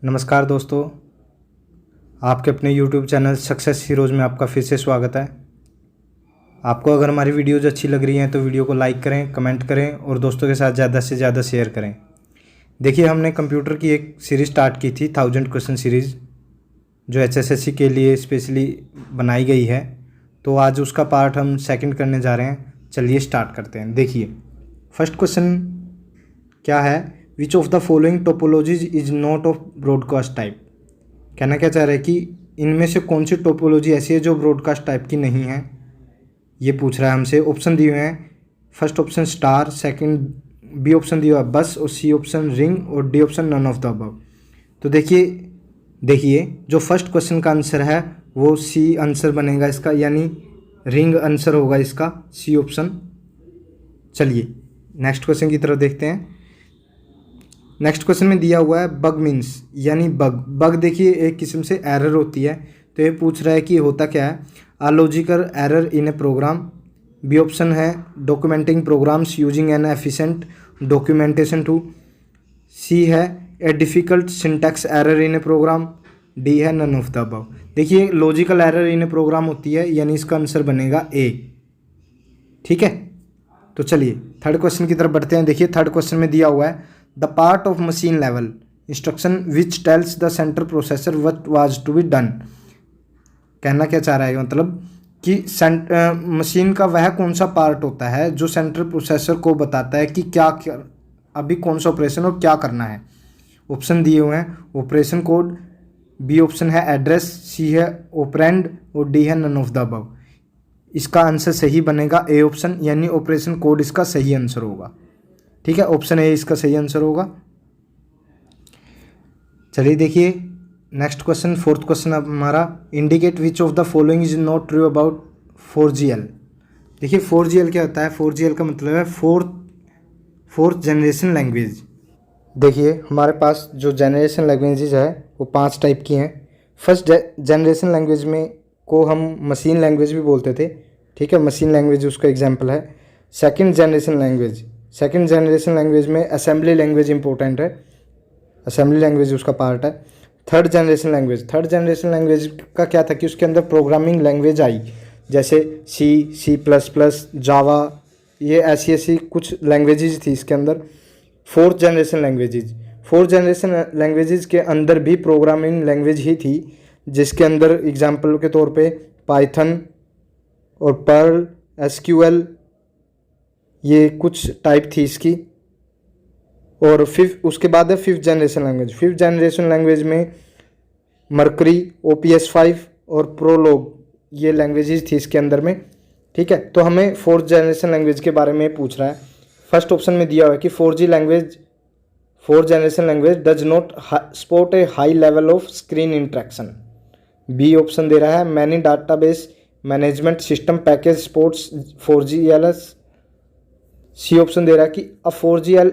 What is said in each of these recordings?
नमस्कार दोस्तों, आपके अपने YouTube चैनल सक्सेस हीरोज़ में आपका फिर से स्वागत है। आपको अगर हमारी वीडियोज़ अच्छी लग रही हैं तो वीडियो को लाइक करें, कमेंट करें और दोस्तों के साथ ज़्यादा से ज़्यादा शेयर करें। देखिए, हमने कंप्यूटर की एक सीरीज़ स्टार्ट की थी 1000 क्वेश्चन सीरीज़, जो HSSC के लिए स्पेशली बनाई गई है। तो आज उसका पार्ट हम सेकंड करने जा रहे हैं। चलिए स्टार्ट करते हैं। देखिए, फर्स्ट क्वेश्चन क्या है, विच of the following topologies is not of broadcast type. कहना क्या चाह रहा है कि इनमें से कौन सी टोपोलॉजी ऐसी है जो ब्रॉडकास्ट टाइप की नहीं है, ये पूछ रहा है हमसे। ऑप्शन दिए हुए हैं, first option star, second B option दिया हुआ है बस, और सी ऑप्शन रिंग, और D option none of the above. तो देखिए जो फर्स्ट क्वेश्चन का आंसर है वो सी आंसर बनेगा इसका, यानी रिंग आंसर होगा इसका, सी ऑप्शन। चलिए नेक्स्ट क्वेश्चन की तरफ देखते हैं। नेक्स्ट क्वेश्चन में दिया हुआ है बग मीन्स, यानी बग देखिए एक किस्म से एरर होती है। तो ये पूछ रहा है कि होता क्या है, a logical error in a program. B option है documenting programs using an efficient documentation too. C है a difficult syntax error in a program. D है नन ऑफ द अबव। देखिए logical error in a program होती है, यानी इसका answer बनेगा ए। ठीक है, तो चलिए थर्ड क्वेश्चन की तरफ बढ़ते हैं। देखिए थर्ड क्वेश्चन में दिया हुआ है the part of machine level instruction which tells the central processor what was to be done. कहना क्या चाह रहा है, मतलब कि मशीन का वह कौन सा पार्ट होता है जो सेंट्रल प्रोसेसर को बताता है कि क्या अभी कौन सा ऑपरेशन और क्या करना है। ऑप्शन दिए हुए हैं ऑपरेशन कोड, बी ऑप्शन है एड्रेस, सी है ऑपरेंड, और डी है नन ऑफ द अबव। इसका आंसर सही बनेगा ए ऑप्शन, यानी ऑपरेशन कोड इसका सही आंसर होगा। ठीक है, ऑप्शन ए इसका सही आंसर होगा। चलिए देखिए नेक्स्ट क्वेश्चन, फोर्थ क्वेश्चन हमारा, indicate which of the following is not true about 4GL। देखिए 4GL क्या होता है, 4GL का मतलब है फोर्थ जनरेशन लैंग्वेज। देखिए हमारे पास जो जनरेशन लैंग्वेजेज है वो 5 टाइप की हैं। फर्स्ट जनरेशन लैंग्वेज में को हम मशीन लैंग्वेज भी बोलते थे। ठीक है, मशीन लैंग्वेज उसका एग्जाम्पल है। सेकंड जनरेशन लैंग्वेज में असेंबली लैंग्वेज इंपॉर्टेंट है, असेंबली लैंग्वेज उसका पार्ट है। थर्ड जनरेशन लैंग्वेज का क्या था कि उसके अंदर प्रोग्रामिंग लैंग्वेज आई, जैसे सी प्लस प्लस, जावा, ये ऐसी कुछ लैंग्वेजेज थी इसके अंदर। फोर्थ जनरेशन लैंग्वेजेज के अंदर भी प्रोग्रामिंग लैंग्वेज ही थी, जिसके अंदर एग्जाम्पल के तौर पे पाइथन और पर्ल, SQL, ये कुछ टाइप थी इसकी। और उसके बाद है फिफ्थ जनरेशन लैंग्वेज में मर्करी, OPS5 और प्रोलॉग, ये लैंग्वेजेस थी इसके अंदर में। ठीक है, तो हमें फोर्थ जनरेशन लैंग्वेज के बारे में पूछ रहा है। फर्स्ट ऑप्शन में दिया हुआ है कि fourth generation language does not support a high level of screen interaction. B option दे रहा है many database management system package supports 4GLS। C option दे रहा है कि a 4GL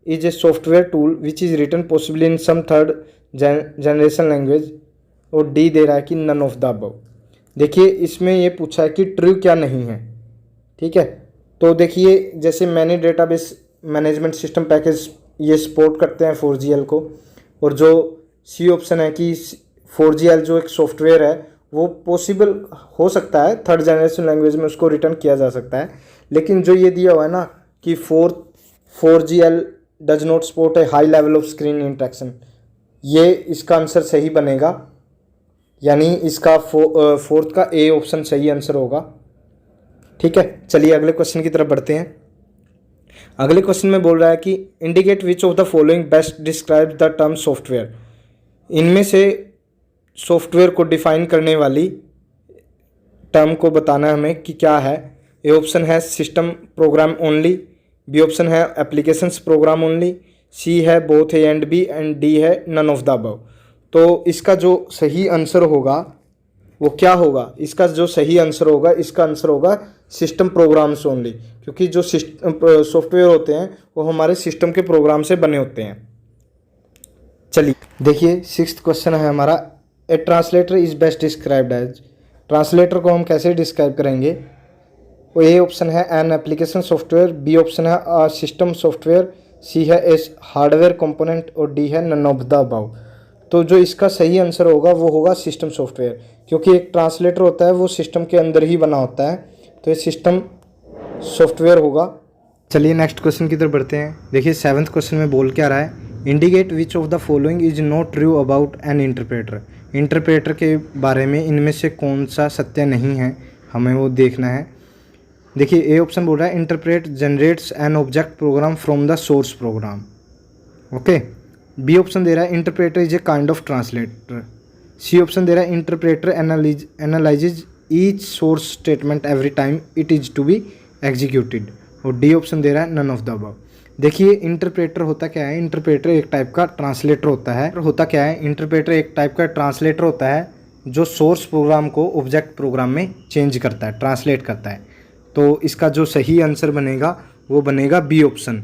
is a software tool which is written possibly in some third generation language, और D दे रहा है कि नन ऑफ द अबव। देखिए इसमें ये पूछा है कि ट्रू क्या नहीं है। ठीक है, तो देखिए जैसे many database management system package ये सपोर्ट करते हैं 4GL को, और जो सी ऑप्शन है कि 4GL जो एक सॉफ्टवेयर है वो पॉसिबल हो सकता है थर्ड जनरेशन लैंग्वेज में उसको रिटर्न किया जा सकता है। लेकिन जो ये दिया हुआ है ना कि 4GL does not support a high level of screen interaction, ये इसका आंसर सही बनेगा, यानी इसका फोर्थ का ए ऑप्शन सही आंसर होगा। ठीक है, चलिए अगले क्वेश्चन की तरफ बढ़ते हैं। अगले क्वेश्चन में बोल रहा है कि indicate which of the following best describe the term software. इनमें से सॉफ्टवेयर को डिफाइन करने वाली टर्म को बताना है हमें कि क्या है। ए ऑप्शन है system program only, B option है एप्लीकेशंस प्रोग्राम ओनली, सी है both A and B, and D है नन ऑफ द अबव। तो इसका जो सही आंसर होगा वो क्या होगा, इसका जो सही आंसर होगा, इसका आंसर होगा सिस्टम प्रोग्राम्स ओनली, क्योंकि जो सॉफ्टवेयर होते हैं वो हमारे सिस्टम के प्रोग्राम से बने होते हैं। चलिए देखिए सिक्स्थ क्वेश्चन है हमारा, a translator is best described as. Translator को हम कैसे डिस्क्राइब करेंगे। वो ए ऑप्शन है an application software, B option है सिस्टम सॉफ्टवेयर, सी है ए हार्डवेयर कंपोनेंट, और डी है नन ऑफ द अबव। तो जो इसका सही आंसर होगा वो होगा सिस्टम सॉफ्टवेयर, क्योंकि एक ट्रांसलेटर होता है वो सिस्टम के अंदर ही बना होता है, तो ये सिस्टम सॉफ्टवेयर होगा। चलिए नेक्स्ट क्वेश्चन की तरफ बढ़ते हैं। देखिए 7th क्वेश्चन में बोल क्या रहा है, indicate which of the following is not true about an interpreter. Interpreter के बारे में इनमें से कौन सा सत्य नहीं है, हमें वो देखना है। देखिए ए ऑप्शन बोल रहा है interpret generates an object program from the source program. Okay. B option दे रहा है interpreter is a kind of translator. C option दे रहा है interpreter analyses each source statement every time it is to be executed. और D option दे रहा है नन ऑफ द अबव। देखिए इंटरप्रेटर होता क्या है, इंटरप्रेटर एक टाइप का ट्रांसलेटर होता है। होता क्या है, इंटरप्रेटर एक टाइप का ट्रांसलेटर होता है जो सोर्स प्रोग्राम को ऑब्जेक्ट प्रोग्राम में चेंज करता है, ट्रांसलेट करता है। तो इसका जो सही आंसर बनेगा वो बनेगा बी ऑप्शन।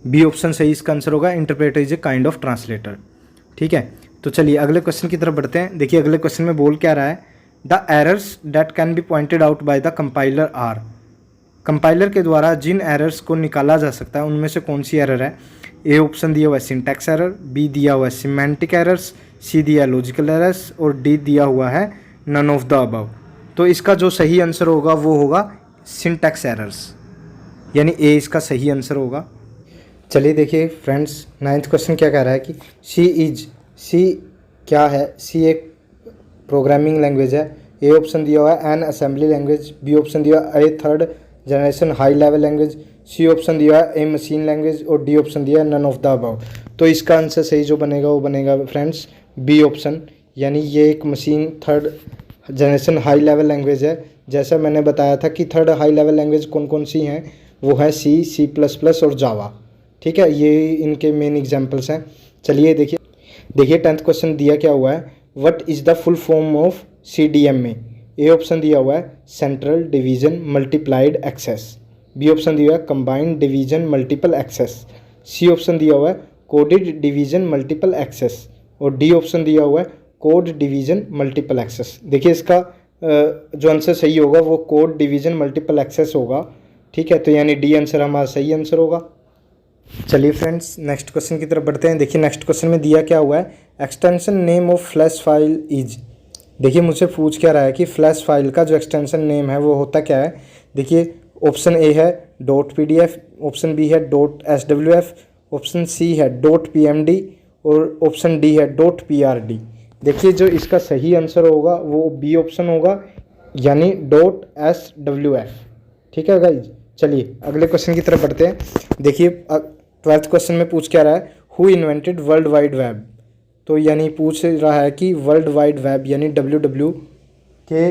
बी ऑप्शन सही इसका आंसर होगा, interpreter is a kind of translator. ठीक है, तो चलिए अगले क्वेश्चन की तरफ बढ़ते हैं। देखिए अगले क्वेश्चन में बोल क्या रहा है, the errors that can be pointed out by the compiler are. Compiler के द्वारा जिन एरर्स को निकाला जा सकता है उनमें से कौन सी एरर है। ए ऑप्शन दिया हुआ है सिंटैक्स एरर, बी दिया हुआ है सिमेंटिक एरर्स, सी दिया है लॉजिकल एरर्स और डी दिया हुआ है नन ऑफ द अबव। तो इसका जो सही आंसर होगा वो होगा सिंटैक्स एरर्स, यानी ए इसका सही आंसर होगा। चलिए देखिए फ्रेंड्स 9th क्वेश्चन क्या कह रहा है कि सी क्या है। सी एक प्रोग्रामिंग लैंग्वेज है। ए ऑप्शन दिया हुआ है an assembly language, B option दिया हुआ है a third generation high level language, C option दिया है ए मशीन लैंग्वेज और डी ऑप्शन दिया है नन ऑफ द अबव। तो इसका आंसर सही जो बनेगा वो बनेगा फ्रेंड्स बी ऑप्शन, यानी ये एक machine third generation high level language है। जैसा मैंने बताया था कि थर्ड हाई लेवल लैंग्वेज कौन कौन सी हैं, वो है सी प्लस प्लस और जावा। ठीक है, ये इनके मेन एग्जाम्पल्स हैं। चलिए देखिए 10th क्वेश्चन दिया क्या हुआ है, what is the full form of CDMA। A option दिया हुआ है central division multiplied access, B option दिया हुआ है combined division multiple access, C option दिया हुआ है कोडेड डिवीजन मल्टीपल एक्सेस और डी ऑप्शन दिया हुआ है कोड डिवीजन मल्टीपल एक्सेस। देखिए इसका जो आंसर सही होगा वो कोड डिवीजन मल्टीपल एक्सेस होगा। ठीक है, तो यानी डी आंसर हमारा सही आंसर होगा। चलिए फ्रेंड्स नेक्स्ट क्वेश्चन की तरफ बढ़ते हैं। देखिए नेक्स्ट क्वेश्चन में दिया क्या हुआ है, extension name of flash file is. देखिए मुझसे पूछ क्या रहा है कि फ्लैश फाइल का जो एक्सटेंशन नेम है वो होता क्या है। देखिए ऑप्शन ए है .pdf, ऑप्शन बी है .swf, ऑप्शन सी है .pmd और ऑप्शन डी है .prd। देखिए जो इसका सही आंसर होगा वो बी ऑप्शन होगा, यानी .swf। ठीक है गाइज, चलिए अगले क्वेश्चन की तरफ बढ़ते हैं। देखिए 12th क्वेश्चन में पूछ क्या रहा है, who invented world wide web. तो यानी पूछ रहा है कि वर्ल्ड वाइड वेब यानी WW के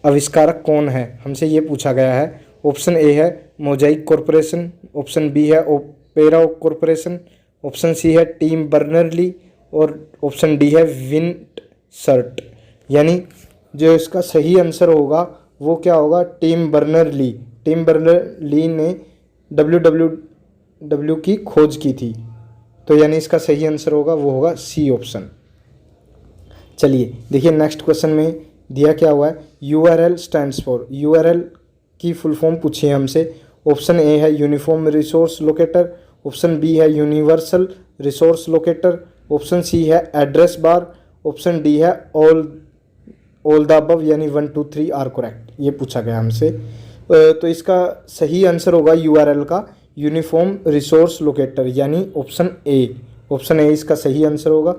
आविष्कारक कौन है, हमसे ये पूछा गया है। ऑप्शन ए है मोजाइक कॉरपोरेशन, ऑप्शन बी है ओपेरा कॉरपोरेशन, ऑप्शन सी है टिम बर्नर्ली और ऑप्शन डी है विंडसर्ट। यानी जो इसका सही आंसर होगा वो क्या होगा, टिम बर्नर्ली। टिम बर्नर्ली ने WWW की खोज की थी, तो यानी इसका सही आंसर होगा वो होगा सी ऑप्शन। चलिए देखिए नेक्स्ट क्वेश्चन में दिया क्या हुआ है, URL स्टैंड्स फॉर। URL की फुल फॉर्म पूछी है हमसे। ऑप्शन ए है uniform resource locator, option B है universal resource locator, option C है एड्रेस बार, ऑप्शन डी है ऑल द अबव, यानी 1 2 3 आर करेक्ट। ये पूछा गया हमसे। तो इसका सही आंसर होगा URL का यूनिफॉर्म रिसोर्स लोकेटर, यानी ऑप्शन ए। ऑप्शन ए इसका सही आंसर होगा।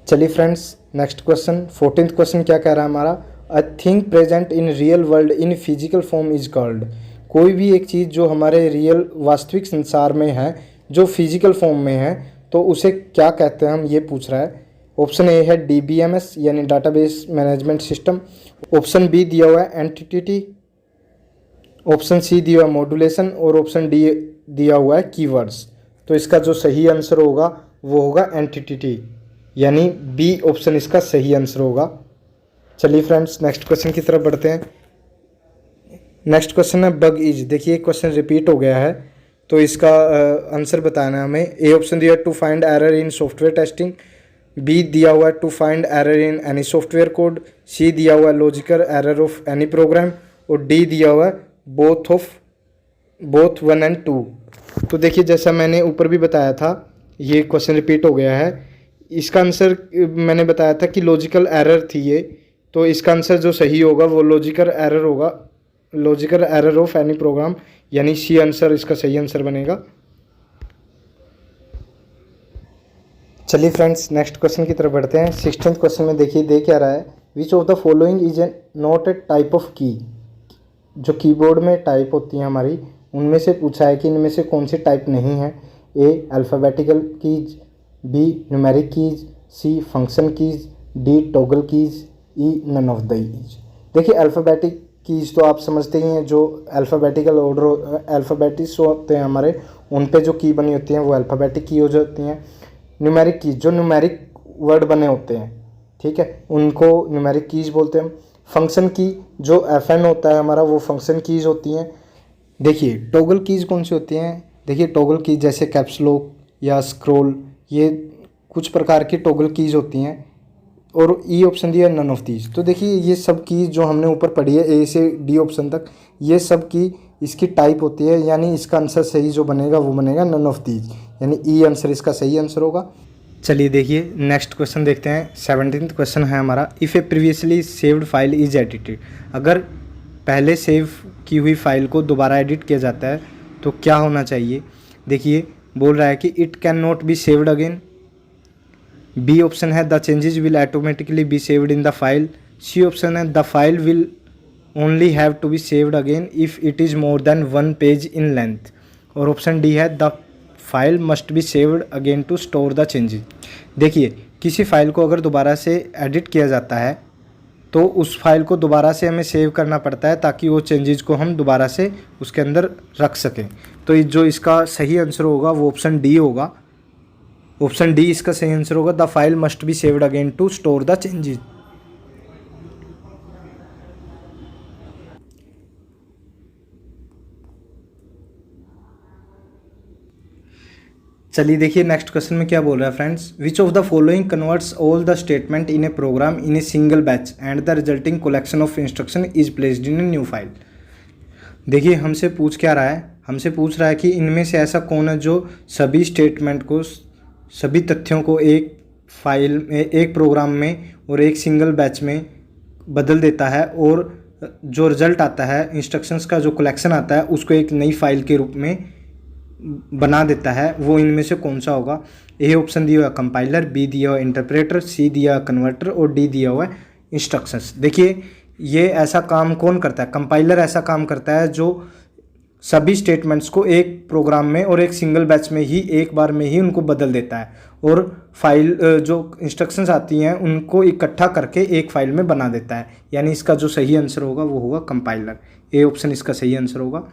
चलिए friends next question 14th question क्या कह रहा है हमारा, a thing present in real world in physical form is called. कोई भी एक चीज़ जो हमारे रियल वास्तविक संसार में है, जो फिजिकल फॉर्म में है, तो उसे क्या कहते हैं हम, ये पूछ रहा है। ऑप्शन ए है DBMS यानी database management system, option B दिया हुआ है एंटिटी, ऑप्शन सी दिया हुआ है मॉड्यूलेशन और ऑप्शन डी दिया हुआ है कीवर्ड्स। तो इसका जो सही आंसर होगा वो होगा एंटिटी, यानी बी ऑप्शन इसका सही आंसर होगा। चलिए फ्रेंड्स नेक्स्ट क्वेश्चन की तरफ बढ़ते हैं। नेक्स्ट क्वेश्चन है बग इज। देखिए क्वेश्चन रिपीट हो गया है, तो इसका आंसर बताना है हमें। ए ऑप्शन दिया to find error in software testing, B दिया हुआ है to find error in any software code, C दिया हुआ है logical error of any program और डी दिया हुआ है बोथ 1 and 2। तो देखिए जैसा मैंने ऊपर भी बताया था ये क्वेश्चन रिपीट हो गया है। इसका आंसर मैंने बताया था कि लॉजिकल एरर थी ये, तो इसका आंसर जो सही होगा वो लॉजिकल एरर होगा, logical error of any program, यानी सी आंसर इसका सही आंसर बनेगा। चलिए फ्रेंड्स नेक्स्ट क्वेश्चन की तरफ बढ़ते हैं। 16th क्वेश्चन में देखिए दे क्या रहा है, विच of the following is not a type of की। जो कीबोर्ड में टाइप होती हैं हमारी, उनमें से पूछा है कि इनमें से कौन सी टाइप नहीं है। A alphabetical keys, B numeric keys, C function keys, D toggle keys, E none of these. देखिए अल्फ़ाबेटिक कीज तो आप समझते ही हैं, जो अल्फ़ाबेटिकल ऑर्डर अल्फ़ाबेटिक्स होते हैं हमारे, उन पे जो की बनी होती हैं वो अल्फ़ाबेटिक की हो जाती हैं। न्यूमेरिक कीज जो न्यूमेरिक वर्ड बने होते हैं, ठीक है, उनको न्यूमेरिक कीज बोलते हैं। फंक्शन की जो FN होता है हमारा, वो फंक्शन कीज होती हैं। देखिए टॉगल कीज कौन सी होती हैं, देखिए टॉगल कीज जैसे कैप्स लॉक या स्क्रॉल, ये कुछ प्रकार की टॉगल कीज होती हैं। और ई ऑप्शन दिया नन ऑफ दीज। तो देखिए ये सब कीज जो हमने ऊपर पढ़ी है ए से डी ऑप्शन तक, ये सब की इसकी टाइप होती है, यानी इसका आंसर सही जो बनेगा वो बनेगा नन ऑफ दीज, यानी ई आंसर इसका सही आंसर होगा। चलिए देखिए नेक्स्ट क्वेश्चन देखते हैं। 17th क्वेश्चन है हमारा, if A previously saved file is edited. अगर पहले सेव की हुई फाइल को दोबारा एडिट किया जाता है तो क्या होना चाहिए। देखिए बोल रहा है कि it can not be saved again. B option है the changes will automatically be saved in the file. C option है the file will only have to be saved again if it is more than 1 page in length. और option D है the file must be saved again to store the changes. देखिए किसी file को अगर दोबारा से edit किया जाता है तो उस फाइल को दोबारा से हमें सेव करना पड़ता है ताकि वो चेंजेस को हम दोबारा से उसके अंदर रख सकें। तो जो इसका सही आंसर होगा वो ऑप्शन डी होगा। ऑप्शन डी इसका सही आंसर होगा, the file must be saved again to store the changes. चलिए देखिए नेक्स्ट क्वेश्चन में क्या बोल रहा है friends, which of the following converts all the statement in a program in a single batch and the resulting collection of instruction is placed in a new file. देखिए हमसे पूछ क्या रहा है, हमसे पूछ रहा है कि इनमें से ऐसा कौन है जो सभी स्टेटमेंट को, सभी तथ्यों को एक फाइल में, एक प्रोग्राम में और एक सिंगल बैच में बदल देता है, और जो रिजल्ट आता है इंस्ट्रक्शंस का जो कलेक्शन आता है उसको एक नई फाइल के रूप में बना देता है। वो इनमें से कौन सा होगा। ए ऑप्शन दिया हुआ कंपाइलर, बी दिया हुआ इंटरप्रेटर, सी दिया कन्वर्टर और डी दिया हुआ इंस्ट्रक्शंस। देखिए ये ऐसा काम कौन करता है, कंपाइलर ऐसा काम करता है जो सभी स्टेटमेंट्स को एक प्रोग्राम में और एक सिंगल बैच में ही एक बार में ही उनको बदल देता है, और फाइल जो इंस्ट्रक्शंस आती हैं उनको इकट्ठा करके एक फाइल में बना देता है, यानी इसका जो सही आंसर होगा वो होगा कंपाइलर। ए ऑप्शन इसका सही आंसर होगा।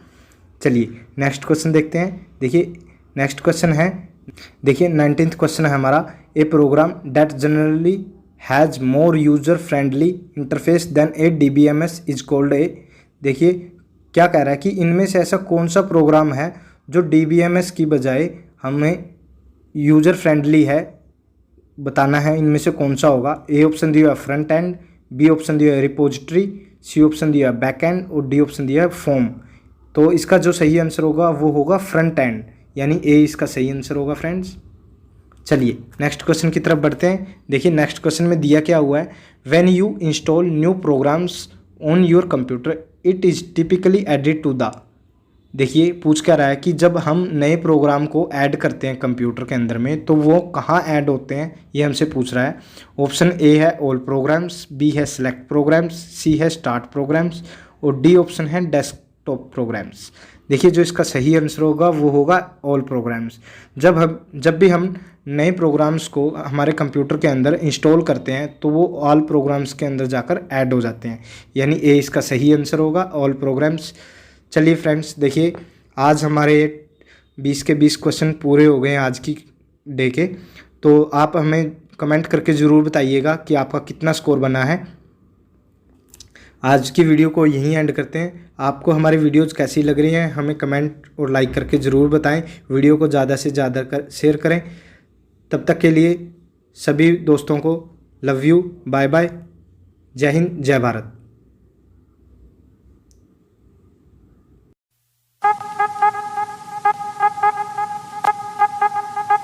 चलिए नेक्स्ट क्वेश्चन देखते हैं। देखिए नेक्स्ट क्वेश्चन है, देखिए 19th क्वेश्चन है हमारा, a program that generally has more user friendly interface than a DBMS is called a. देखिए क्या कह रहा है कि इनमें से ऐसा कौन सा प्रोग्राम है जो DBMS की बजाय हमें यूज़र फ्रेंडली है, बताना है इनमें से कौन सा होगा। ए ऑप्शन दिया फ्रंट एंड, बी ऑप्शन दिया रिपोजिटरी, सी ऑप्शन दिया बैक एंड और डी ऑप्शन दिया फॉर्म। तो इसका जो सही आंसर होगा वो होगा फ्रंट एंड, यानी ए इसका सही आंसर होगा फ्रेंड्स। चलिए नेक्स्ट क्वेश्चन की तरफ बढ़ते हैं। देखिए नेक्स्ट क्वेश्चन में दिया क्या हुआ है, when you install new programs on your computer it is typically added to the. देखिए पूछ क्या रहा है कि जब हम नए प्रोग्राम को ऐड करते हैं कंप्यूटर के अंदर में तो वो कहाँ ऐड होते हैं, ये हमसे पूछ रहा है। ऑप्शन ए है ऑल प्रोग्राम्स, बी है सेलेक्ट प्रोग्राम्स, सी है स्टार्ट प्रोग्राम्स और डी ऑप्शन है डेस्कटॉप प्रोग्राम्स। देखिए जो इसका सही आंसर होगा वो होगा ऑल प्रोग्राम्स। जब भी हम नए प्रोग्राम्स को हमारे कंप्यूटर के अंदर इंस्टॉल करते हैं तो वो ऑल प्रोग्राम्स के अंदर जाकर ऐड हो जाते हैं, यानी ए इसका सही आंसर होगा ऑल प्रोग्राम्स। चलिए फ्रेंड्स देखिए आज हमारे 20 के 20 क्वेश्चन पूरे हो गए हैं आज की डे के। तो आप हमें कमेंट करके ज़रूर बताइएगा कि आपका कितना स्कोर बना है। आज की वीडियो को यहीं एंड करते हैं। आपको हमारी वीडियोज़ कैसी लग रही हैं हमें कमेंट और लाइक करके ज़रूर बताएं। वीडियो को ज़्यादा से ज़्यादा शेयर करें। तब तक के लिए सभी दोस्तों को लव यू, बाय बाय, जय हिंद, जय भारत।